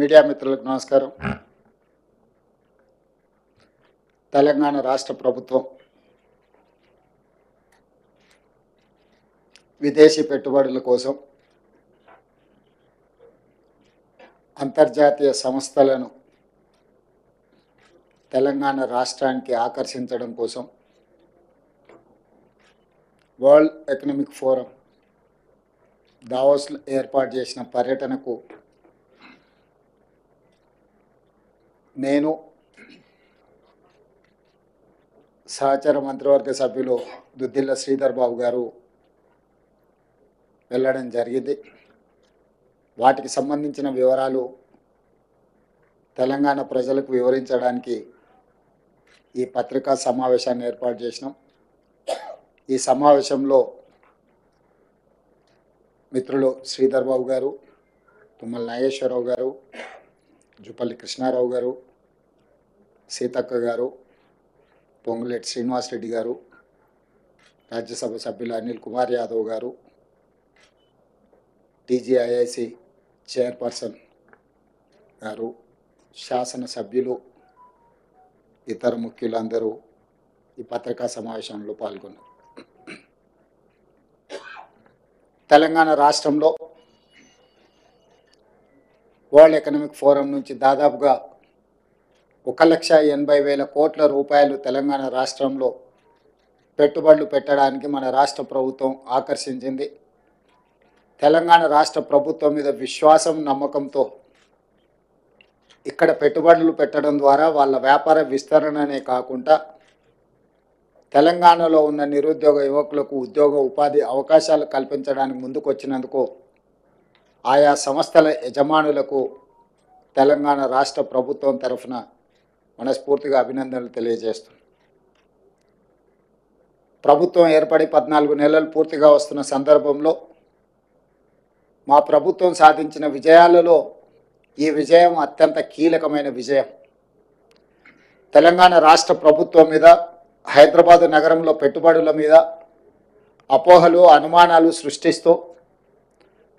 Media మిత్రులకు నమస్కారం. తెలంగాణ రాష్ట్ర ప్రభుత్వం విదేశీ పెట్టుబడుల కోసం అంతర్జాతీయ సంస్థలను తెలంగాణ రాష్ట్రానికి ఆకర్షించడం కోసం వరల్డ్ ఎకనామిక్ ఫోరం దావోస్లో ఏర్పాటు చేసిన పర్యటనకు నేను సహచర మంత్రివర్గ సభ్యులు దుద్దిల్ల శ్రీధర్ బాబు గారు వెళ్ళడం జరిగింది. వాటికి సంబంధించిన వివరాలు తెలంగాణ ప్రజలకు వివరించడానికి ఈ పత్రికా సమావేశాన్ని ఏర్పాటు చేసినాం. ఈ సమావేశంలో మిత్రులు శ్రీధర్ బాబు గారు, తుమ్మల నాగేశ్వరరావు గారు, జుపల్లి కృష్ణారావు గారు, సీతక్క గారు, పొంగులేటి శ్రీనివాసరెడ్డి గారు, రాజ్యసభ సభ్యులు అనిల్ కుమార్ యాదవ్ గారు, టీజీఐఐసి చైర్పర్సన్ గారు, శాసన సభ్యులు, ఇతర ముఖ్యులందరూ ఈ పత్రికా సమావేశంలో పాల్గొన్నారు. తెలంగాణ రాష్ట్రంలో వరల్డ్ ఎకనామిక్ ఫోరం నుంచి దాదాపుగా 1,80,000 కోట్ల రూపాయలు తెలంగాణ రాష్ట్రంలో పెట్టుబడులు పెట్టడానికి మన రాష్ట్ర ప్రభుత్వం ఆకర్షించింది. తెలంగాణ రాష్ట్ర ప్రభుత్వం మీద విశ్వాసం, నమ్మకంతో ఇక్కడ పెట్టుబడులు పెట్టడం ద్వారా వాళ్ళ వ్యాపార విస్తరణనే కాకుండా తెలంగాణలో ఉన్న నిరుద్యోగ యువకులకు ఉద్యోగ ఉపాధి అవకాశాలు కల్పించడానికి ముందుకు వచ్చినందుకు ఆయా సంస్థల యజమానులకు తెలంగాణ రాష్ట్ర ప్రభుత్వం తరఫున మనస్ఫూర్తిగా అభినందనలు తెలియజేస్తున్నాం. ప్రభుత్వం ఏర్పడి 14 నెలలు పూర్తిగా వస్తున్న సందర్భంలో మా ప్రభుత్వం సాధించిన విజయాలలో ఈ విజయం అత్యంత కీలకమైన విజయం. తెలంగాణ రాష్ట్ర ప్రభుత్వం మీద, హైదరాబాదు నగరంలో పెట్టుబడుల మీద అపోహలు, అనుమానాలు సృష్టిస్తూ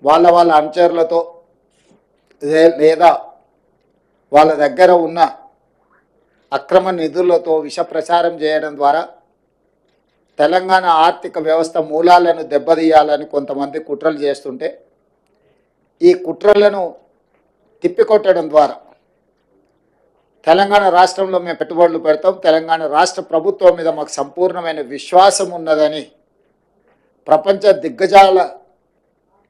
వాళ్ళ అనుచరులతో లేదా వాళ్ళ దగ్గర ఉన్న అక్రమ నిధులతో విష ప్రచారం చేయడం ద్వారా తెలంగాణ ఆర్థిక వ్యవస్థ మూలాలను దెబ్బతీయాలని కొంతమంది కుట్రలు చేస్తుంటే ఈ కుట్రలను తిప్పికొట్టడం ద్వారా తెలంగాణ రాష్ట్రంలో మేము పెట్టుబడులు పెడతాం, తెలంగాణ రాష్ట్ర ప్రభుత్వం మీద మాకు సంపూర్ణమైన విశ్వాసం ఉన్నదని ప్రపంచ దిగ్గజాల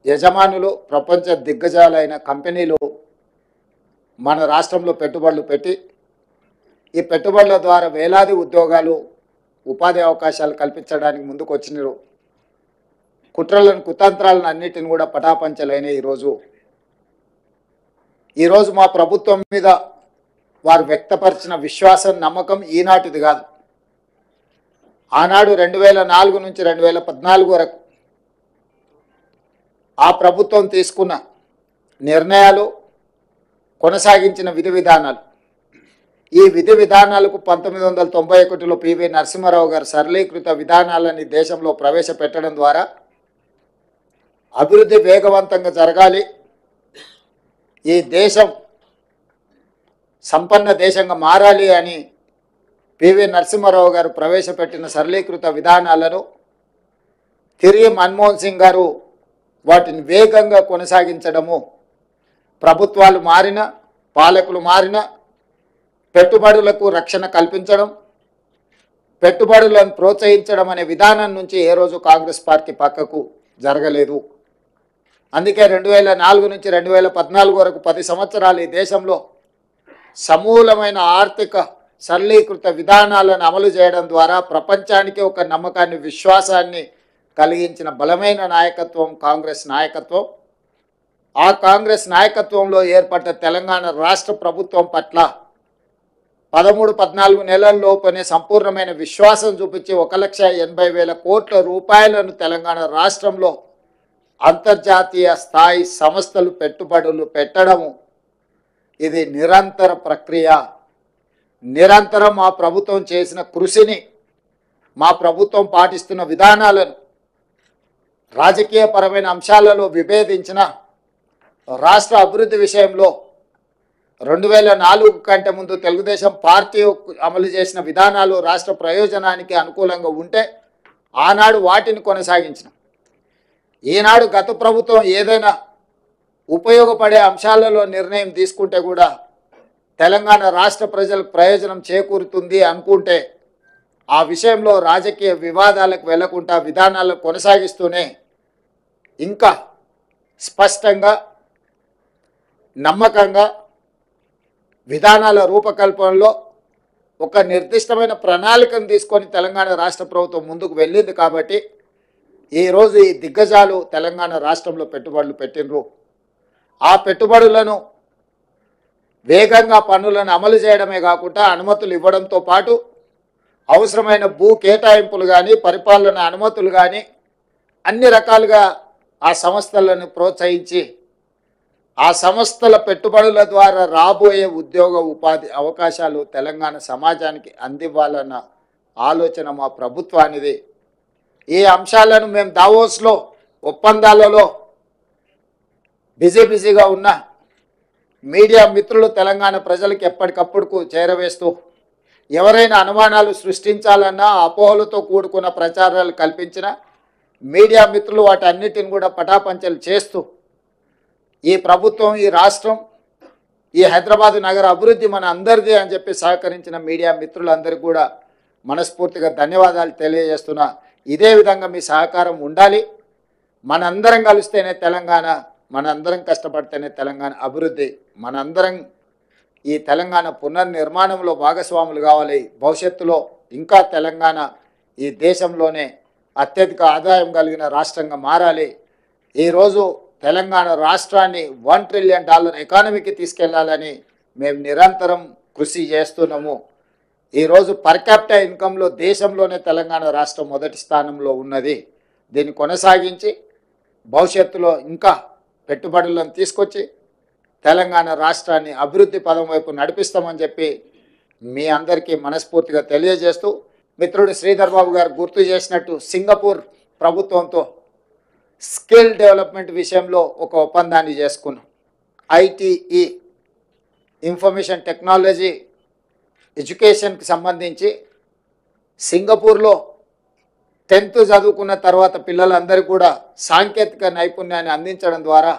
యజమానులు, ప్రపంచ దిగ్గజాలైన కంపెనీలు మన రాష్ట్రంలో పెట్టుబడులు పెట్టి ఈ పెట్టుబడుల ద్వారా వేలాది ఉద్యోగాలు, ఉపాధి అవకాశాలు కల్పించడానికి ముందుకు వచ్చినారు. కుట్రలను, కుతంత్రాలను అన్నిటిని కూడా పటాపంచలైన ఈరోజు మా ప్రభుత్వం మీద వారు వ్యక్తపరిచిన విశ్వాసం, నమ్మకం ఈనాటిది కాదు. ఆనాడు 2004 నుంచి 2014 వరకు ఆ ప్రభుత్వం తీసుకున్న నిర్ణయాలు, కొనసాగించిన విధి విధానాలు, ఈ విధి విధానాలకు 1991లో పివి నరసింహారావు గారు సరళీకృత విధానాలని దేశంలో ప్రవేశపెట్టడం ద్వారా అభివృద్ధి వేగవంతంగా జరగాలి, ఈ దేశం సంపన్న దేశంగా మారాలి అని పివి నరసింహారావు గారు ప్రవేశపెట్టిన సరళీకృత విధానాలను తిరిగి మన్మోహన్ సింగ్ గారు వాటిని వేగంగా కొనసాగించడము, ప్రభుత్వాలు మారిన, పాలకులు మారిన, పెట్టుబడులకు రక్షణ కల్పించడం, పెట్టుబడులను ప్రోత్సహించడం అనే విధానం నుంచి ఏ రోజు కాంగ్రెస్ పార్టీ పక్కకు జరగలేదు. అందుకే 2004 నుంచి 2014 వరకు 10 సంవత్సరాలు ఈ దేశంలో సమూలమైన ఆర్థిక సరళీకృత విధానాలను అమలు చేయడం ద్వారా ప్రపంచానికి ఒక నమ్మకాన్ని, విశ్వాసాన్ని కలిగించిన బలమైన నాయకత్వం కాంగ్రెస్ నాయకత్వం. ఆ కాంగ్రెస్ నాయకత్వంలో ఏర్పడ్డ తెలంగాణ రాష్ట్ర ప్రభుత్వం పట్ల 13-14 నెలల్లోపనే సంపూర్ణమైన విశ్వాసం చూపించి 1,80,000 కోట్ల రూపాయలను తెలంగాణ రాష్ట్రంలో అంతర్జాతీయ స్థాయి సంస్థలు పెట్టుబడులు పెట్టడము ఇది నిరంతర ప్రక్రియ. నిరంతరం మా ప్రభుత్వం చేసిన కృషిని, మా ప్రభుత్వం పాటిస్తున్న విధానాలను రాజకీయపరమైన అంశాలలో విభేదించిన రాష్ట్ర అభివృద్ధి విషయంలో 2004 కంటే ముందు తెలుగుదేశం పార్టీ అమలు చేసిన విధానాలు రాష్ట్ర ప్రయోజనానికి అనుకూలంగా ఉంటే ఆనాడు వాటిని కొనసాగించినాం. ఈనాడు గత ప్రభుత్వం ఏదైనా ఉపయోగపడే అంశాలలో నిర్ణయం తీసుకుంటే కూడా తెలంగాణ రాష్ట్ర ప్రజలకు ప్రయోజనం చేకూరుతుంది అనుకుంటే ఆ విషయంలో రాజకీయ వివాదాలకు వెళ్లకుండా విధానాలను కొనసాగిస్తూనే ఇంకా స్పష్టంగా నమ్మకంగా విధానాల రూపకల్పనలో ఒక నిర్దిష్టమైన ప్రణాళికను తీసుకొని తెలంగాణ రాష్ట్ర ప్రభుత్వం ముందుకు వెళ్ళింది. కాబట్టి ఈరోజు ఈ దిగ్గజాలు తెలంగాణ రాష్ట్రంలో పెట్టుబడులు పెట్టినరు. ఆ పెట్టుబడులను వేగంగా పన్నులను అమలు చేయడమే కాకుండా అనుమతులు ఇవ్వడంతో పాటు అవసరమైన భూ కేటాయింపులు కానీ పరిపాలన అనుమతులు కానీ అన్ని రకాలుగా ఆ సంస్థలను ప్రోత్సహించి ఆ సంస్థల పెట్టుబడుల ద్వారా రాబోయే ఉద్యోగ ఉపాధి అవకాశాలు తెలంగాణ సమాజానికి అందివ్వాలన్న ఆలోచన మా ప్రభుత్వానిది. ఈ అంశాలను మేము దావోస్లో ఒప్పందాలలో బిజీగా ఉన్న మీడియా మిత్రులు తెలంగాణ ప్రజలకు ఎప్పటికప్పుడు చేరవేస్తూ ఎవరైనా అనుమానాలు సృష్టించాలన్నా అపోహలతో కూడుకున్న ప్రచారాలు కల్పించిన మీడియా మిత్రులు వాటన్నిటిని కూడా పటాపంచలు చేస్తూ ఈ ప్రభుత్వం, ఈ రాష్ట్రం, ఈ హైదరాబాదు నగర అభివృద్ధి మన అందరిది అని చెప్పి సహకరించిన మీడియా మిత్రులందరికీ కూడా మనస్ఫూర్తిగా ధన్యవాదాలు తెలియజేస్తున్నా. ఇదే విధంగా మీ సహకారం ఉండాలి. మనందరం కలిస్తేనే తెలంగాణ, మనందరం కష్టపడితేనే తెలంగాణ అభివృద్ధి, మనందరం ఈ తెలంగాణ పునర్నిర్మాణంలో భాగస్వాములు కావాలి. భవిష్యత్తులో ఇంకా తెలంగాణ ఈ దేశంలోనే అత్యధిక ఆదాయం కలిగిన రాష్ట్రంగా మారాలి. ఈరోజు తెలంగాణ రాష్ట్రాన్ని $1 ట్రిలియన్ ఎకానమీకి తీసుకెళ్లాలని మేము నిరంతరం కృషి చేస్తున్నాము. ఈరోజు పర్ క్యాపిటా ఇన్కంలో దేశంలోనే తెలంగాణ రాష్ట్రం మొదటి స్థానంలో ఉన్నది. దీన్ని కొనసాగించి భవిష్యత్తులో ఇంకా పెట్టుబడులను తీసుకొచ్చి తెలంగాణ రాష్ట్రాన్ని అభివృద్ధి పదం వైపు నడిపిస్తామని చెప్పి మీ అందరికీ మనస్ఫూర్తిగా తెలియజేస్తూ, మిత్రుడు శ్రీధర్ బాబు గారు గుర్తు చేసినట్టు సింగపూర్ ప్రభుత్వంతో స్కిల్ డెవలప్మెంట్ విషయంలో ఒక ఒప్పందాన్ని చేసుకున్నాం. ఐటీఈ ఇన్ఫర్మేషన్ టెక్నాలజీ ఎడ్యుకేషన్కి సంబంధించి సింగపూర్లో 10th చదువుకున్న తర్వాత పిల్లలందరికీ కూడా సాంకేతిక నైపుణ్యాన్ని అందించడం ద్వారా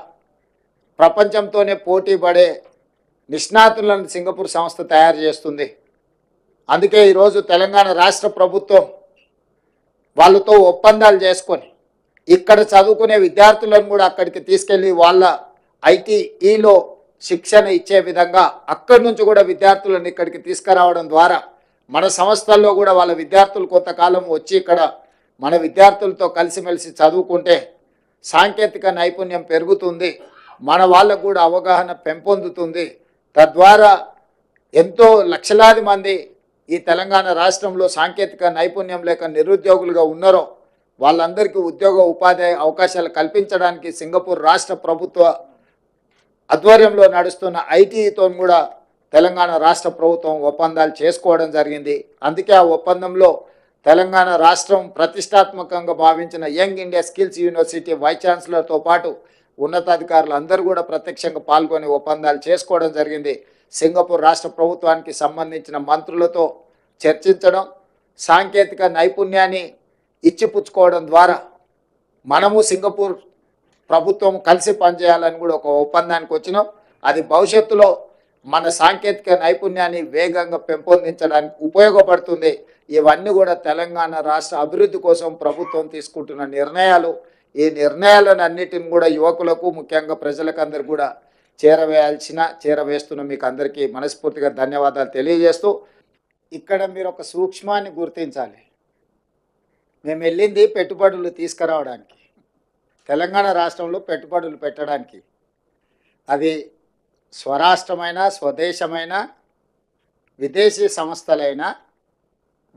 ప్రపంచంతోనే పోటీ పడే నిష్ణాతులను సింగపూర్ సంస్థ తయారు చేస్తుంది. అందుకే ఈరోజు తెలంగాణ రాష్ట్ర ప్రభుత్వం వాళ్ళతో ఒప్పందాలు చేసుకొని ఇక్కడ చదువుకునే విద్యార్థులను కూడా అక్కడికి తీసుకెళ్ళి వాళ్ళ ఐటీఈలో శిక్షణ ఇచ్చే విధంగా అక్కడి నుంచి కూడా విద్యార్థులను ఇక్కడికి తీసుకురావడం ద్వారా మన సంస్థల్లో కూడా వాళ్ళ విద్యార్థులు కొంతకాలం వచ్చి ఇక్కడ మన విద్యార్థులతో కలిసిమెలిసి చదువుకుంటే సాంకేతిక నైపుణ్యం పెరుగుతుంది, మన వాళ్ళకు కూడా అవగాహన పెంపొందుతుంది. తద్వారా ఎంతో లక్షలాది మంది ఈ తెలంగాణ రాష్ట్రంలో సాంకేతిక నైపుణ్యం లేక నిరుద్యోగులుగా ఉన్నారో వాళ్ళందరికీ ఉద్యోగ ఉపాధి అవకాశాలు కల్పించడానికి సింగపూర్ రాష్ట్ర ప్రభుత్వ ఆధ్వర్యంలో నడుస్తున్న ఐటీతో కూడా తెలంగాణ రాష్ట్ర ప్రభుత్వం ఒప్పందాలు చేసుకోవడం జరిగింది. అందుకే ఆ ఒప్పందంలో తెలంగాణ రాష్ట్రం ప్రతిష్టాత్మకంగా భావించిన Young India Skills University vice ఛాన్సలర్తో పాటు ఉన్నతాధికారులు అందరూ కూడా ప్రత్యక్షంగా పాల్గొని ఒప్పందాలు చేసుకోవడం జరిగింది. సింగపూర్ రాష్ట్ర ప్రభుత్వానికి సంబంధించిన మంత్రులతో చర్చించడం, సాంకేతిక నైపుణ్యాన్ని ఇచ్చిపుచ్చుకోవడం ద్వారా మనము సింగపూర్ ప్రభుత్వం కలిసి పనిచేయాలని కూడా ఒక ఒప్పందానికి వచ్చినాం. అది భవిష్యత్తులో మన సాంకేతిక నైపుణ్యాన్ని వేగంగా పెంపొందించడానికి ఉపయోగపడుతుంది. ఇవన్నీ కూడా తెలంగాణ రాష్ట్ర అభివృద్ధి కోసం ప్రభుత్వం తీసుకుంటున్న నిర్ణయాలు. ఈ నిర్ణయాలను అన్నిటిని కూడా యువకులకు, ముఖ్యంగా ప్రజలకు అందరు కూడా చేరవేస్తున్న మీకు అందరికీ మనస్ఫూర్తిగా ధన్యవాదాలు తెలియజేస్తూ, ఇక్కడ మీరు ఒక సూక్ష్మాన్ని గుర్తించాలి. మేము వెళ్ళింది పెట్టుబడులు తీసుకురావడానికి, తెలంగాణ రాష్ట్రంలో పెట్టుబడులు పెట్టడానికి. అది స్వరాష్ట్రమైన, స్వదేశమైన, విదేశీ సంస్థలైనా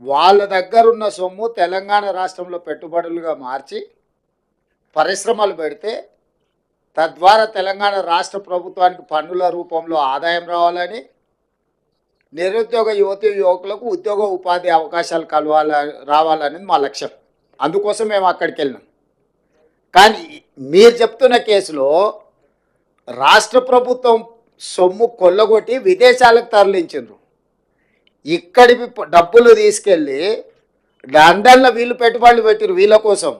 వాళ్ళ దగ్గరున్న సొమ్ము తెలంగాణ రాష్ట్రంలో పెట్టుబడులుగా మార్చి పరిశ్రమలు పెడితే తద్వారా తెలంగాణ రాష్ట్ర ప్రభుత్వానికి పన్నుల రూపంలో ఆదాయం రావాలని, నిరుద్యోగ యువతీ యువకులకు ఉద్యోగ ఉపాధి అవకాశాలు రావాలనేది మా లక్ష్యం. అందుకోసం మేము అక్కడికి వెళ్ళినాం. కానీ మీరు చెప్తున్న కేసులో రాష్ట్ర ప్రభుత్వం సొమ్ము కొల్లగొట్టి విదేశాలకు తరలించారు. ఇక్కడి డబ్బులు తీసుకెళ్ళి లండన్లో వీళ్ళు పెట్టుబడులు పెట్టారు వీళ్ళ కోసం.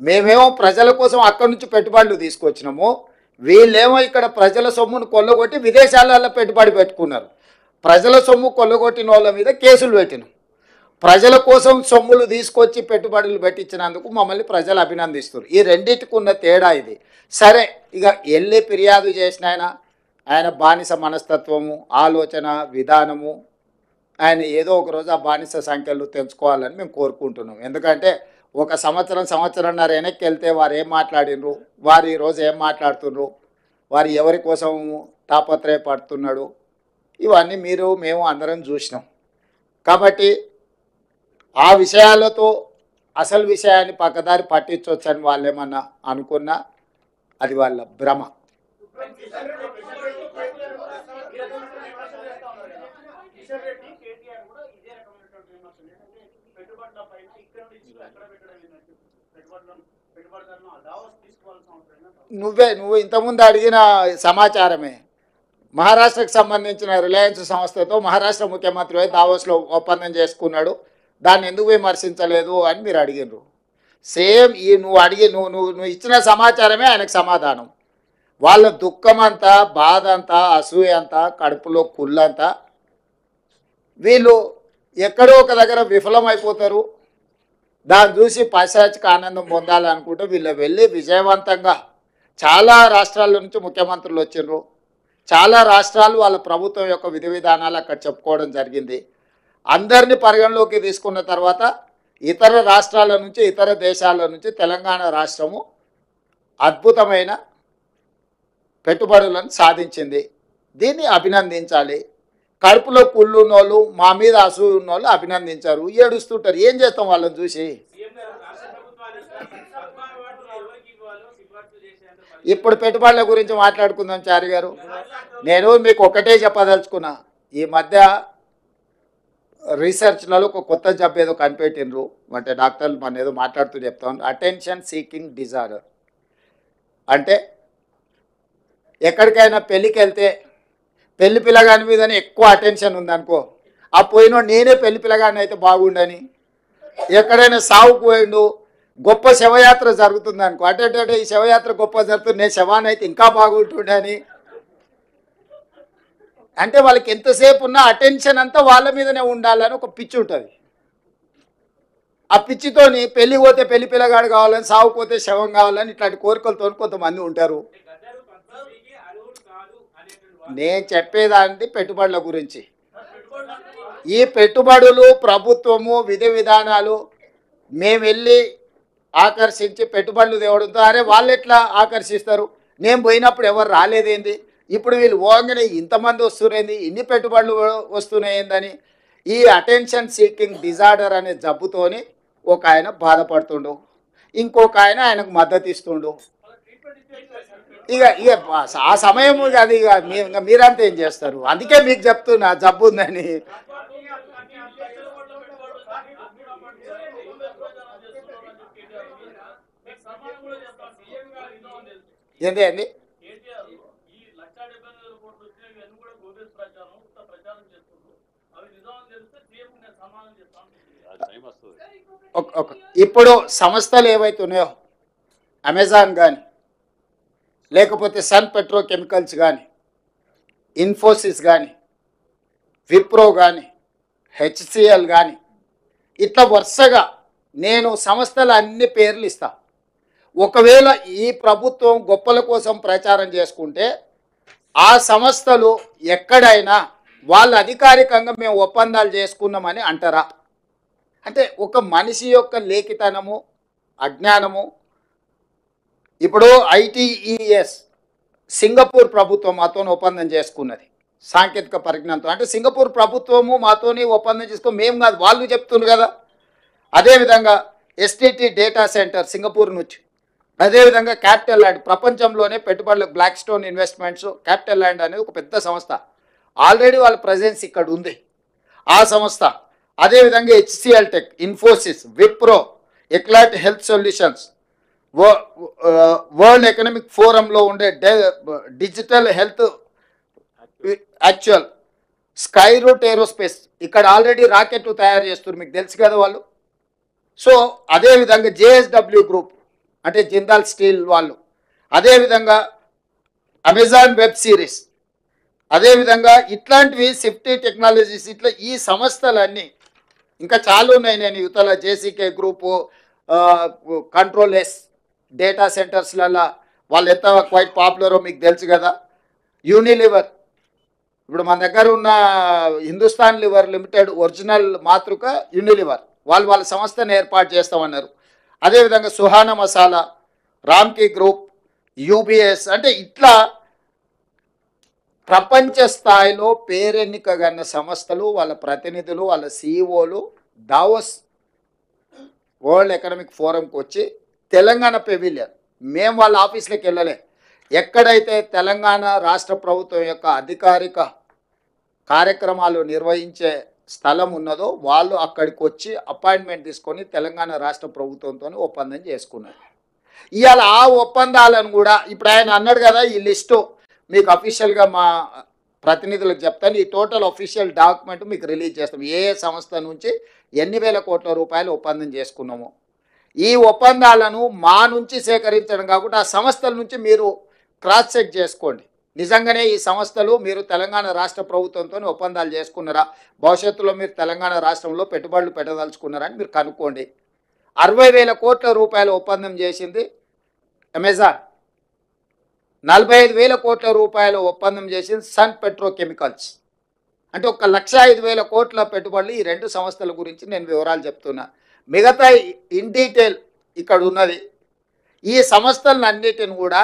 మేమేమో ప్రజల కోసం అక్కడి నుంచి పెట్టుబడులు తీసుకొచ్చినాము. వీళ్ళేమో ఇక్కడ ప్రజల సొమ్మును కొల్లగొట్టి విదేశాలలో పెట్టుబడి పెట్టుకున్నారు. ప్రజల సొమ్ము కొల్లగొట్టిన వాళ్ళ మీద కేసులు పెట్టినాం. ప్రజల కోసం సొమ్ములు తీసుకొచ్చి పెట్టుబడులు పెట్టించినందుకు మమ్మల్ని ప్రజలు అభినందిస్తారు. ఈ రెండింటికి ఉన్న తేడా ఇది. సరే, ఇక వెళ్ళి ఫిర్యాదు చేసిన ఆయన బానిస మనస్తత్వము, ఆలోచన విధానము, ఆయన ఏదో ఒక రోజు ఆ బానిస సంఖ్యలు తెంచుకోవాలని మేము కోరుకుంటున్నాం. ఎందుకంటే ఒక సంవత్సరంన్నర వెనక్కి వెళ్తే వారు ఏం మాట్లాడినరు, వారు ఈరోజు ఏం మాట్లాడుతున్నారు, వారు ఎవరి కోసం తాపత్రయపడుతున్నాడు, ఇవన్నీ మేము అందరం చూసినాం. కాబట్టి ఆ విషయాలతో అసలు విషయాన్ని పక్కదారి పట్టించవచ్చని వాళ్ళు ఏమన్నా అనుకున్నా అది వాళ్ళ భ్రమ. నువ్వు ఇంతకుముందు అడిగిన సమాచారమే. మహారాష్ట్రకు సంబంధించిన రిలయన్స్ సంస్థతో మహారాష్ట్ర ముఖ్యమంత్రి దావోస్లో ఒప్పందం చేసుకున్నాడు, దాన్ని ఎందుకు విమర్శించలేదు అని మీరు అడిగినారు. సేమ్ ఈ నువ్వు ఇచ్చిన సమాచారమే ఆయనకు సమాధానం. వాళ్ళ దుఃఖమంతా, బాధ అంతా, అసూయ అంతా, కడుపులో కుళ్ళంతా, వీళ్ళు ఎక్కడో ఒక దగ్గర విఫలమైపోతారు. దాన్ని చూసి పైశాచిక ఆనందం పొందాలనుకుంటే వీళ్ళు వెళ్ళి విజయవంతంగా చాలా రాష్ట్రాల నుంచి ముఖ్యమంత్రులు వచ్చిండ్రు. చాలా రాష్ట్రాలు వాళ్ళ ప్రభుత్వం యొక్క విధి విధానాలు అక్కడ చెప్పుకోవడం జరిగింది. అందరినీ పరిగణలోకి తీసుకున్న తర్వాత ఇతర రాష్ట్రాల నుంచి, ఇతర దేశాల నుంచి తెలంగాణ రాష్ట్రము అద్భుతమైన పెట్టుబడులను సాధించింది. దీన్ని అభినందించాలి. కడుపులో కుళ్ళున్నోళ్ళు, మా మీద అసూయ ఉన్నోళ్ళు అభినందించారు, ఏడుస్తుంటారు. ఏం చేస్తాం వాళ్ళని చూసి? ఇప్పుడు పెట్టుబడుల గురించి మాట్లాడుకుందాం చారి గారు. నేను మీకు ఒకటే చెప్పదలుచుకున్నా, ఈ మధ్య రీసెర్చ్లలో ఒక కొత్త జబ్బు ఏదో కనిపెట్టినరు. అంటే డాక్టర్లు మన ఏదో మాట్లాడుతూ చెప్తాం, అటెన్షన్ సీకింగ్ డిజార్డర్. అంటే ఎక్కడికైనా పెళ్ళికి వెళ్తే పెళ్లి పిల్లగాని మీదనే ఎక్కువ అటెన్షన్ ఉందనుకో, ఆ పోయినోడు నేనే పెళ్లి పిల్లగాని అయితే బాగుండని, ఎక్కడైనా సావుకు పోయిండు, గొప్ప శవయాత్ర జరుగుతుంది అనుకో, అటే ఈ శవయాత్ర గొప్ప జరుగుతుంది, నేను శవాన్ని అయితే ఇంకా బాగుంటుండని. అంటే వాళ్ళకి ఎంతసేపు ఉన్నా అటెన్షన్ అంతా వాళ్ళ మీదనే ఉండాలని ఒక పిచ్చి ఉంటుంది. ఆ పిచ్చితోని పెళ్ళి పోతే పెళ్లి పిల్లగాడు కావాలని, సావుపోతే శవం కావాలని ఇట్లాంటి కోరికలతో కొంతమంది ఉంటారు. నేను చెప్పేదాన్ని పెట్టుబడుల గురించి. ఈ పెట్టుబడులు, ప్రభుత్వము, విధి విధానాలు మేము వెళ్ళి ఆకర్షించి పెట్టుబడులు తేవడంతో, అరే వాళ్ళు ఎట్లా ఆకర్షిస్తారు, నేను పోయినప్పుడు ఎవరు రాలేదేంది, ఇప్పుడు వీళ్ళు పోగానే ఇంతమంది వస్తున్నాయింది, ఇన్ని పెట్టుబడులు వస్తున్నాయిందని ఈ అటెన్షన్ సీకింగ్ డిజార్డర్ అనే జబ్బుతోని ఒక ఆయన బాధపడుతుండు, ఇంకొక ఆయనకు మద్దతు ఇస్తుండు. ఇక ఆ సమయం అది మీరంతా ఏం చేస్తారు? అందుకే మీకు చెప్తున్నా జబ్బు ఉందని. ఏంటి అండి? ఇప్పుడు సంస్థలు ఏవైతే ఉన్నాయో, అమెజాన్ కానీ, లేకపోతే సన్ పెట్రోకెమికల్స్ కానీ, ఇన్ఫోసిస్ కానీ, విప్రో కానీ, హెచ్సిఎల్ కానీ, ఇట్లా వరుసగా నేను సంస్థల అన్ని పేర్లు ఇస్తా. ఒకవేళ ఈ ప్రభుత్వం గొప్పల కోసం ప్రచారం చేసుకుంటే ఆ సంస్థలు ఎక్కడైనా వాళ్ళు అధికారికంగా మేము ఒప్పందాలు చేసుకున్నామని అంటారా? అంటే ఒక మనిషి యొక్క లేఖితనము, అజ్ఞానము. ఇప్పుడు ఐటీఈఎస్ సింగపూర్ ప్రభుత్వం మాతో ఒప్పందం చేసుకున్నది సాంకేతిక పరిజ్ఞానంతో. అంటే సింగపూర్ ప్రభుత్వము మాతోని ఒప్పందం చేసుకో, మేము కాదు, వాళ్ళు చెప్తున్నారు కదా. అదేవిధంగా ఎస్టీటీ డేటా సెంటర్ సింగపూర్ నుంచి, అదేవిధంగా క్యాపిటల్ ల్యాండ్, ప్రపంచంలోనే పెట్టుబడులకు Blackstone investments, capital land అనేది ఒక పెద్ద సంస్థ, ఆల్రెడీ వాళ్ళ ప్రజెన్స్ ఇక్కడ ఉంది ఆ సంస్థ. అదేవిధంగా HCL Tech, Infosys, Wipro, Eclat health solutions, world economic ఫోరంలో ఉండే డిజిటల్ హెల్త్ యాక్చువల్ స్కై రూట్ ఏరోస్పేస్ ఇక్కడ ఆల్రెడీ రాకెట్లు తయారు చేస్తున్నారు, మీకు తెలుసు కదా వాళ్ళు. సో అదేవిధంగా జేఎస్డబ్ల్యూ గ్రూప్ అంటే జిందాల్ స్టీల్ వాళ్ళు, అదేవిధంగా అమెజాన్ వెబ్ సిరీస్, అదేవిధంగా ఇట్లాంటివి సిఫ్టీ టెక్నాలజీస్, ఇట్లా ఈ సంస్థలన్నీ ఇంకా చాలా ఉన్నాయి. నేను యువతల జేసీకే గ్రూపు, కంట్రోల్ ఎస్ డేటా సెంటర్స్లలో వాళ్ళు ఎంత క్వైట్ పాపులరో మీకు తెలుసు కదా. యూనిలివర్, ఇప్పుడు మన దగ్గర ఉన్న హిందుస్థాన్ లివర్ లిమిటెడ్ ఒరిజినల్ మాతృక యూనిలివర్, వాళ్ళ సంస్థను ఏర్పాటు చేస్తామన్నారు. అదేవిధంగా సుహానా మసాలా, రామ్కీ గ్రూప్, యూబీఎస్, అంటే ఇట్లా ప్రపంచ స్థాయిలో పేరెన్నికగన్న సంస్థలు, వాళ్ళ ప్రతినిధులు, వాళ్ళ సిఇఓలు దావోస్ వరల్డ్ ఎకనామిక్ ఫోరంకి వచ్చి తెలంగాణ పెవిలియన్, మేము వాళ్ళ ఆఫీస్లోకి వెళ్ళలే, ఎక్కడైతే తెలంగాణ రాష్ట్ర ప్రభుత్వం యొక్క అధికారిక కార్యక్రమాలు నిర్వహించే స్థలం ఉన్నదో వాళ్ళు అక్కడికి వచ్చి అపాయింట్మెంట్ తీసుకొని తెలంగాణ రాష్ట్ర ప్రభుత్వంతో ఒప్పందం చేసుకున్నారు. ఇవాళ ఆ ఒప్పందాలను కూడా ఇప్పుడు ఆయన అన్నాడు కదా, ఈ లిస్టు మీకు అఫీషియల్గా మా ప్రతినిధులకు చెప్తాను, ఈ టోటల్ అఫీషియల్ డాక్యుమెంట్ మీకు రిలీజ్ చేస్తాం, ఏ సంస్థ నుంచి ఎన్ని వేల కోట్ల రూపాయలు ఒప్పందం చేసుకున్నామో. ఈ ఒప్పందాలను మా నుంచి సేకరించడం కాకుండా ఆ సంస్థల నుంచి మీరు క్రాస్ చెక్ చేసుకోండి, నిజంగానే ఈ సంస్థలు మీరు తెలంగాణ రాష్ట్ర ప్రభుత్వంతో ఒప్పందాలు చేసుకున్నారా, భవిష్యత్తులో మీరు తెలంగాణ రాష్ట్రంలో పెట్టుబడులు పెట్టదలుచుకున్నారా అని మీరు కనుక్కోండి. 60,000 కోట్ల రూపాయలు ఒప్పందం చేసింది అమెజాన్, 45,000 కోట్ల రూపాయలు ఒప్పందం చేసింది సన్ పెట్రోకెమికల్స్. అంటే 1,05,000 కోట్ల పెట్టుబడులు ఈ రెండు సంస్థల గురించి నేను వివరాలు చెప్తున్నా. మిగతా ఇన్ డీటెయిల్ ఇక్కడ ఉన్నది. ఈ సంస్థలన్నిటిని కూడా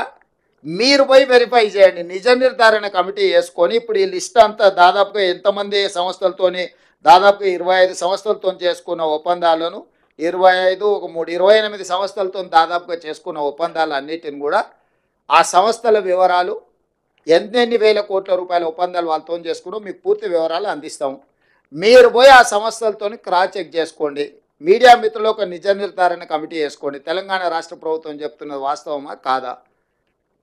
మీరు పోయి వెరిఫై చేయండి, నిజ నిర్ధారణ కమిటీ వేసుకొని. ఇప్పుడు ఈ లిస్ట్ అంతా దాదాపుగా ఎంతమంది సంస్థలతోని, దాదాపుగా 25 సంస్థలతో చేసుకున్న ఒప్పందాలను, 25 ఒక 3 28 సంస్థలతో దాదాపుగా చేసుకున్న ఒప్పందాలు అన్నిటిని కూడా ఆ సంస్థల వివరాలు, ఎన్ని వేల కోట్ల రూపాయల ఒప్పందాలు వాళ్ళతో చేసుకున్నాం మీకు పూర్తి వివరాలు అందిస్తాము. మీరు పోయి ఆ సంస్థలతో క్రాస్ చెక్ చేసుకోండి. మీడియా మిత్రులు ఒక నిజ నిర్ధారణ కమిటీ వేసుకోండి, తెలంగాణ రాష్ట్ర ప్రభుత్వం చెప్తున్నది వాస్తవమా కాదా,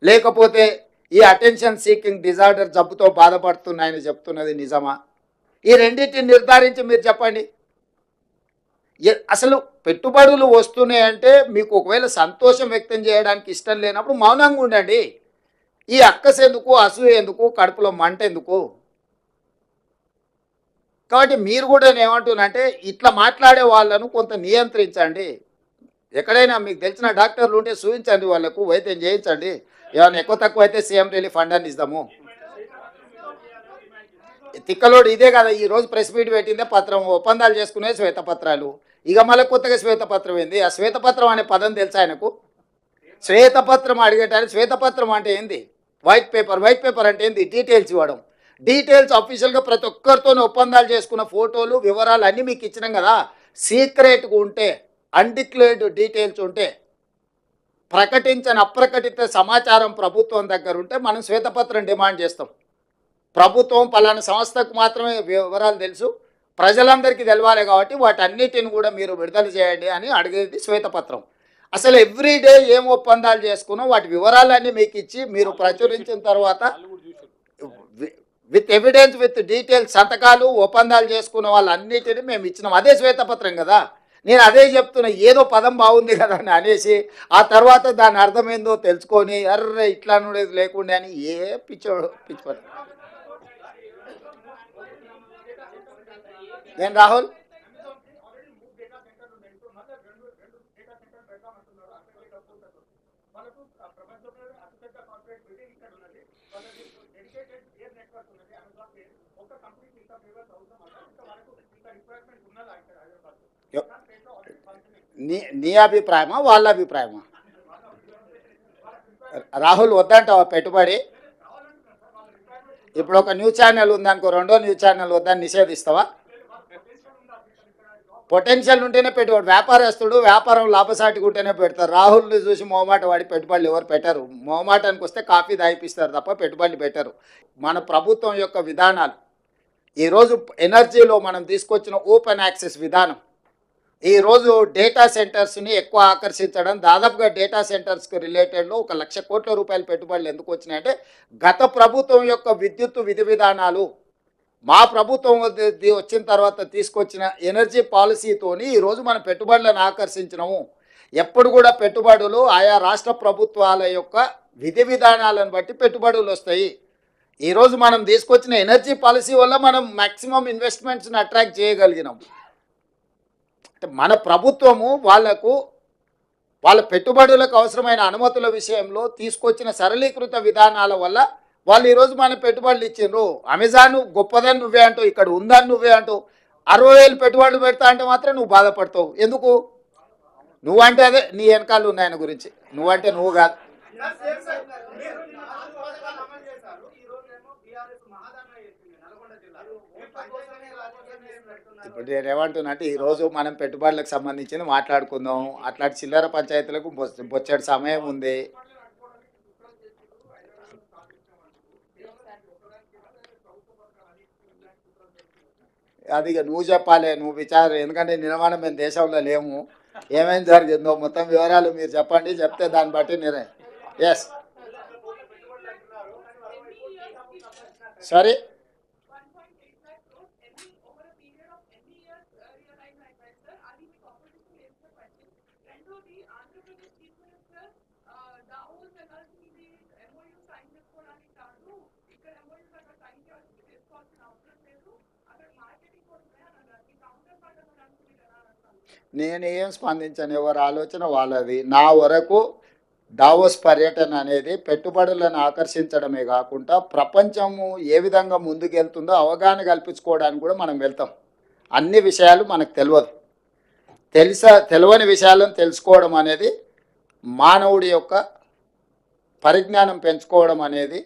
లేకపోతే ఈ అటెన్షన్ సీకింగ్ డిజార్డర్ జబ్బుతో బాధపడుతున్నాయని చెప్తున్నది నిజమా, ఈ రెండింటిని నిర్ధారించి మీరు చెప్పండి. అసలు పెట్టుబడులు వస్తున్నాయంటే మీకు ఒకవేళ సంతోషం వ్యక్తం చేయడానికి ఇష్టం లేనప్పుడు మౌనంగా ఉండండి. ఈ అక్కస ఎందుకు, అసూయ ఎందుకు, కడుపులో మంట ఎందుకు? కాబట్టి మీరు కూడా ఏమంటున్నానంటే ఇట్లా మాట్లాడే వాళ్ళను కొంత నియంత్రించండి. ఎక్కడైనా మీకు తెలిసిన డాక్టర్లు ఉంటే చూపించండి, వాళ్ళకు వైద్యం చేయించండి. ఏమైనా ఎక్కువ తక్కువ అయితే సీఎం రిలీఫ్ ఫండ్ అని ఇద్దాము. తిక్కలోడు ఇదే కదా ఈరోజు ప్రెస్ మీట్ పెట్టిందే పత్రం, ఒప్పందాలు చేసుకునే శ్వేతపత్రాలు. ఇక మళ్ళీ కొత్తగా శ్వేతపత్రం ఏంది? ఆ శ్వేతపత్రం అనే పదం తెలుసా ఆయనకు? శ్వేతపత్రం అడిగేటానికి శ్వేతపత్రం అంటే ఏంది? White paper. వైట్ పేపర్ అంటే ఏంది? డీటెయిల్స్ ఇవ్వడం. డీటెయిల్స్ అఫీషియల్గా ప్రతి ఒక్కరితో ఒప్పందాలు చేసుకున్న ఫోటోలు వివరాలు అన్నీ మీకు ఇచ్చినాం కదా. సీక్రెట్గా ఉంటే, అన్డిక్లేర్డ్ డీటెయిల్స్ ఉంటే, ప్రకటించని అప్రకటిత సమాచారం ప్రభుత్వం దగ్గర ఉంటే మనం శ్వేతపత్రం డిమాండ్ చేస్తాం. ప్రభుత్వం పలానా సంస్థకు మాత్రమే వివరాలు తెలుసు, ప్రజలందరికీ తెలవాలి కాబట్టి వాటన్నిటిని కూడా మీరు విడుదల చేయండి అని అడిగేది శ్వేతపత్రం. అసలు ఎవ్రీడే ఏం ఒప్పందాలు చేసుకున్నాం వాటి వివరాలన్నీ మీకు ఇచ్చి మీరు ప్రచురించిన తర్వాత విత్ ఎవిడెన్స్, విత్ డీటెయిల్స్, సంతకాలు, ఒప్పందాలు చేసుకున్న వాళ్ళన్నిటిని మేము ఇచ్చినాం. అదే శ్వేతపత్రం కదా. నేను అదే చెప్తున్నా, ఏదో పదం బాగుంది కదా అని అనేసి ఆ తర్వాత దాని అర్థమైందో తెలుసుకొని అర్రే ఇట్లా ఉండేది లేకుండా అని ఏ పిచ్చోడు. నేను రాహుల్ నీ అభిప్రాయమా వాళ్ళ అభిప్రాయమా? రాహుల్ వద్దంటావా పెట్టుబడి? ఇప్పుడు ఒక న్యూస్ ఛానల్ ఉందనుకో, రెండో న్యూస్ ఛానల్ వద్దని నిషేధిస్తావా? పొటెన్షియల్ ఉంటేనే పెట్టుబడి. వ్యాపారస్తుడు వ్యాపారం లాభసాటిగా ఉంటేనే పెడతారు. రాహుల్ని చూసి మొహమాట వాడి పెట్టుబడులు ఎవరు పెట్టరు. మొహమాటానికి వస్తే కాఫీ దాయిపిస్తారు తప్ప పెట్టుబడులు పెట్టరు. మన ప్రభుత్వం యొక్క విధానాలు ఈరోజు ఎనర్జీలో మనం తీసుకొచ్చిన ఓపెన్ యాక్సెస్ విధానం, ఈరోజు డేటా సెంటర్స్ని ఎక్కువ ఆకర్షించడం, దాదాపుగా డేటా సెంటర్స్కి రిలేటెడ్లో 1,00,000 కోట్ల రూపాయల పెట్టుబడులు ఎందుకు వచ్చినాయంటే గత ప్రభుత్వం యొక్క విద్యుత్ విధి విధానాలు మా ప్రభుత్వం వచ్చిన తర్వాత తీసుకొచ్చిన ఎనర్జీ పాలసీతోని ఈరోజు మనం పెట్టుబడులను ఆకర్షించినాము. ఎప్పుడు కూడా పెట్టుబడులు ఆయా రాష్ట్ర ప్రభుత్వాల యొక్క విధి విధానాలను బట్టి పెట్టుబడులు వస్తాయి. ఈరోజు మనం తీసుకొచ్చిన ఎనర్జీ పాలసీ వల్ల మనం మ్యాక్సిమం ఇన్వెస్ట్మెంట్స్ని అట్రాక్ట్ చేయగలిగినాం. అంటే మన ప్రభుత్వము వాళ్ళ పెట్టుబడులకు అవసరమైన అనుమతుల విషయంలో తీసుకొచ్చిన సరళీకృత విధానాల వల్ల వాళ్ళు ఈరోజు మన పెట్టుబడులు ఇచ్చిండ్రు. అమెజాన్ గొప్పదని నువ్వే అంటావు, ఇక్కడ ఉందని నువ్వే అంటావు. 60,000 పెట్టుబడులు పెడతా అంటే మాత్రం నువ్వు బాధపడతావు. ఎందుకు? నువ్వంటే అదే నీ వెనకాల ఉన్నాయన గురించి, నువ్వంటే నువ్వు కాదు. ఇప్పుడు నేను ఏమంటున్నా అంటే ఈరోజు మనం పెట్టుబడులకు సంబంధించి మాట్లాడుకుందాం. అట్లాంటి చిల్లర పంచాయతీలకు బొచ్చడి సమయం ఉంది. అది ఇక నువ్వు చెప్పాలి, నువ్వు విచారం. ఎందుకంటే నిర్మాణం మేము దేశంలో లేము, ఏమేం జరిగిందో మొత్తం వివరాలు మీరు చెప్పండి. చెప్తే దాన్ని బట్టి నిర్ణయం. ఎస్ సరే. నేనేం స్పందించను, ఎవరి ఆలోచన వాళ్ళది. నా వరకు దావోస్ పర్యటన అనేది పెట్టుబడులను ఆకర్షించడమే కాకుండా ప్రపంచము ఏ విధంగా ముందుకెళ్తుందో అవగాహన కల్పించుకోవడానికి కూడా మనం వెళ్తాం. అన్ని విషయాలు మనకు తెలియని విషయాలను తెలుసుకోవడం అనేది మానవుడి యొక్క పరిజ్ఞానం పెంచుకోవడం అనేది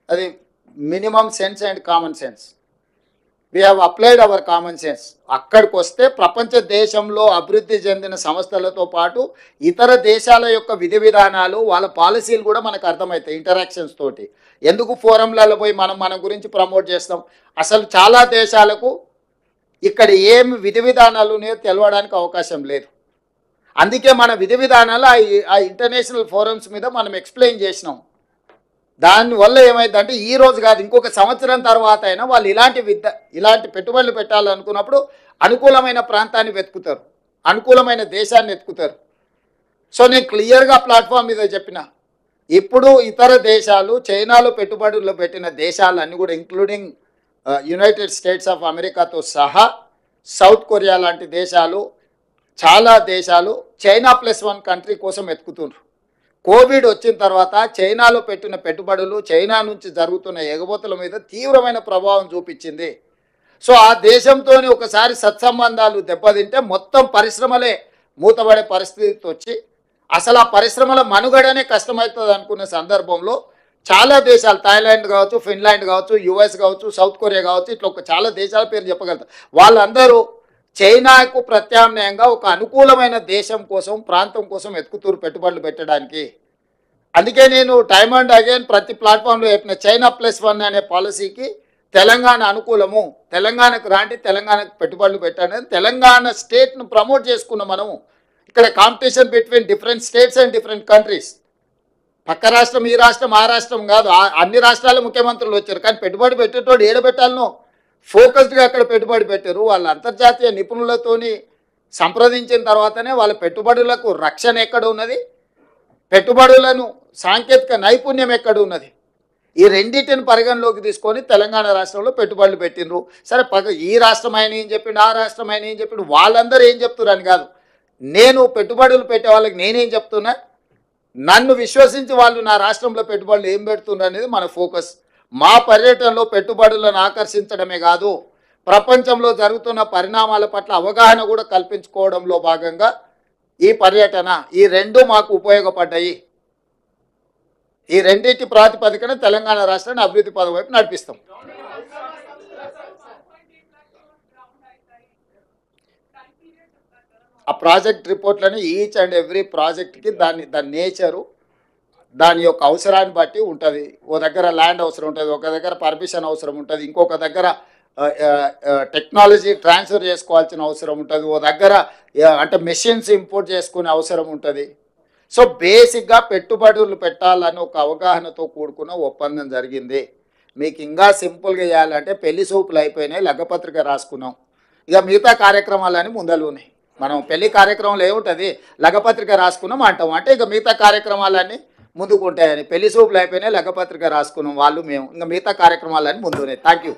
అది minimum sense and common sense. We have applied our common sense. అక్కడికి వస్తే ప్రపంచ దేశంలో అభివృద్ధి చెందిన సంస్థలతో పాటు ఇతర దేశాల యొక్క విధి విధానాలు, వాళ్ళ పాలసీలు కూడా మనకు అర్థమవుతాయి ఇంటరాక్షన్స్ తోటి. ఎందుకు ఫోరంలలో పోయి మన గురించి ప్రమోట్ చేస్తాం? అసలు చాలా దేశాలకు ఇక్కడ ఏమి విధి విధానాలు ఉన్నాయో తెలవడానికి అవకాశం లేదు. అందుకే మన విధి విధానాలు ఆ ఇంటర్నేషనల్ ఫోరమ్స్ మీద మనం ఎక్స్ప్లెయిన్ చేసినాం. దానివల్ల ఏమైందంటే ఈ రోజు కాదు, ఇంకొక సంవత్సరం తర్వాత అయినా వాళ్ళు ఇలాంటి పెట్టుబడులు పెట్టాలనుకున్నప్పుడు అనుకూలమైన ప్రాంతాన్ని వెతుకుతారు, అనుకూలమైన దేశాన్ని వెతుకుతారు. సో నేను క్లియర్గా ప్లాట్ఫామ్ మీద చెప్పిన, ఇప్పుడు ఇతర దేశాలు చైనాలో పెట్టుబడులు పెట్టిన దేశాలన్నీ కూడా ఇంక్లూడింగ్ యునైటెడ్ స్టేట్స్ ఆఫ్ అమెరికాతో సహా సౌత్ కొరియా లాంటి దేశాలు, చాలా దేశాలు చైనా +1 కంట్రీ కోసం వెతుకుతున్నారు. కోవిడ్ వచ్చిన తర్వాత చైనాలో పెట్టిన పెట్టుబడులు చైనా నుంచి జరుగుతున్న ఎగబోతుల మీద తీవ్రమైన ప్రభావం చూపించింది. సో ఆ దేశంతో ఒకసారి సత్సంబంధాలు దెబ్బతింటే మొత్తం పరిశ్రమలే మూతపడే పరిస్థితి వచ్చి అసలు ఆ పరిశ్రమల మనుగడనే కష్టమవుతుంది అనుకున్న సందర్భంలో చాలా దేశాలు, థాయిలాండ్ కావచ్చు, ఫిన్లాండ్ కావచ్చు, యుఎస్ కావచ్చు, సౌత్ కొరియా కావచ్చు, ఇట్లా చాలా దేశాల పేరు చెప్పగలుగుతారు. వాళ్ళందరూ చైనాకు ప్రత్యామ్నాయంగా ఒక అనుకూలమైన దేశం కోసం, ప్రాంతం కోసం వెతుకుతూరు పెట్టుబడులు పెట్టడానికి. అందుకే నేను టైమ్ అండ్ అగైన్ ప్రతి ప్లాట్ఫామ్లో చెప్పిన చైనా +1 అనే పాలసీకి తెలంగాణ అనుకూలము, తెలంగాణకు రాండి, తెలంగాణకు పెట్టుబడులు పెట్టండి. తెలంగాణ స్టేట్ను ప్రమోట్ చేసుకున్నాం మనము. ఇక్కడ competition between different states and different countries. పక్క రాష్ట్రం, ఈ రాష్ట్రం, ఆ రాష్ట్రం కాదు, అన్ని రాష్ట్రాల ముఖ్యమంత్రులు వచ్చారు. కానీ పెట్టుబడి పెట్టేటోడు ఏడబెట్టాలను ఫోకస్డ్గా అక్కడ పెట్టుబడి పెట్టారు. వాళ్ళ అంతర్జాతీయ నిపుణులతోని సంప్రదించిన తర్వాతనే వాళ్ళ పెట్టుబడులకు రక్షణ ఎక్కడ ఉన్నది, పెట్టుబడులను సాంకేతిక నైపుణ్యం ఎక్కడ ఉన్నది, ఈ రెండింటిని పరిగణలోకి తీసుకొని తెలంగాణ రాష్ట్రంలో పెట్టుబడులు పెట్టినరు. సరే ఈ రాష్ట్రం ఆయన ఏం చెప్పిండు, ఆ రాష్ట్రం ఆయన ఏం చెప్పిండు, వాళ్ళందరూ ఏం చెప్తున్నారు కాదు. నేను పెట్టుబడులు పెట్టే వాళ్ళకి నేనేం చెప్తున్నా, నన్ను విశ్వసించి వాళ్ళు నా రాష్ట్రంలో పెట్టుబడులు ఏం పెడుతున్నారు అనేది మన ఫోకస్. మా పర్యటనలో పెట్టుబడులను ఆకర్షించడమే కాదు, ప్రపంచంలో జరుగుతున్న పరిణామాల పట్ల అవగాహన కూడా కల్పించుకోవడంలో భాగంగా ఈ పర్యటన, ఈ రెండు మాకు ఉపయోగపడ్డాయి. ఈ రెండింటి ప్రాతిపదికన తెలంగాణ రాష్ట్రాన్ని అభివృద్ధి పదం వైపు నడిపిస్తాం. ఆ ప్రాజెక్ట్ రిపోర్ట్లని ఈచ్ అండ్ ఎవ్రీ ప్రాజెక్ట్కి దాని నేచరు, దాని యొక్క అవసరాన్ని బట్టి ఉంటుంది. ఓ దగ్గర ల్యాండ్ అవసరం ఉంటుంది, ఒక దగ్గర పర్మిషన్ అవసరం ఉంటుంది, ఇంకొక దగ్గర టెక్నాలజీ ట్రాన్స్ఫర్ చేసుకోవాల్సిన అవసరం ఉంటుంది, ఓ దగ్గర అంటే మెషిన్స్ ఇంపోర్ట్ చేసుకునే అవసరం ఉంటుంది. సో బేసిక్గా పెట్టుబడులు పెట్టాలని ఒక అవగాహనతో కూడుకున్న ఒప్పందం జరిగింది. మీకు ఇంకా సింపుల్గా చేయాలంటే పెళ్లి సూపులు అయిపోయినాయి, లగ్గపత్రిక రాసుకున్నాం, ఇక మిగతా కార్యక్రమాలని ముందలు ఉన్నాయి. మనం పెళ్లి కార్యక్రమంలో ఏముంటుంది, లగ్గపత్రిక రాసుకున్నాం అంటాం, అంటే ఇక మిగతా కార్యక్రమాలన్నీ ముందుకు ఉంటాయని. పెళ్లి సూపులు అయిపోయినాయి, లగ్గపత్రిక రాసుకున్నాం వాళ్ళు మేము, ఇంకా మిగతా కార్యక్రమాలన్నీ ముందున్నాయి. Thank you.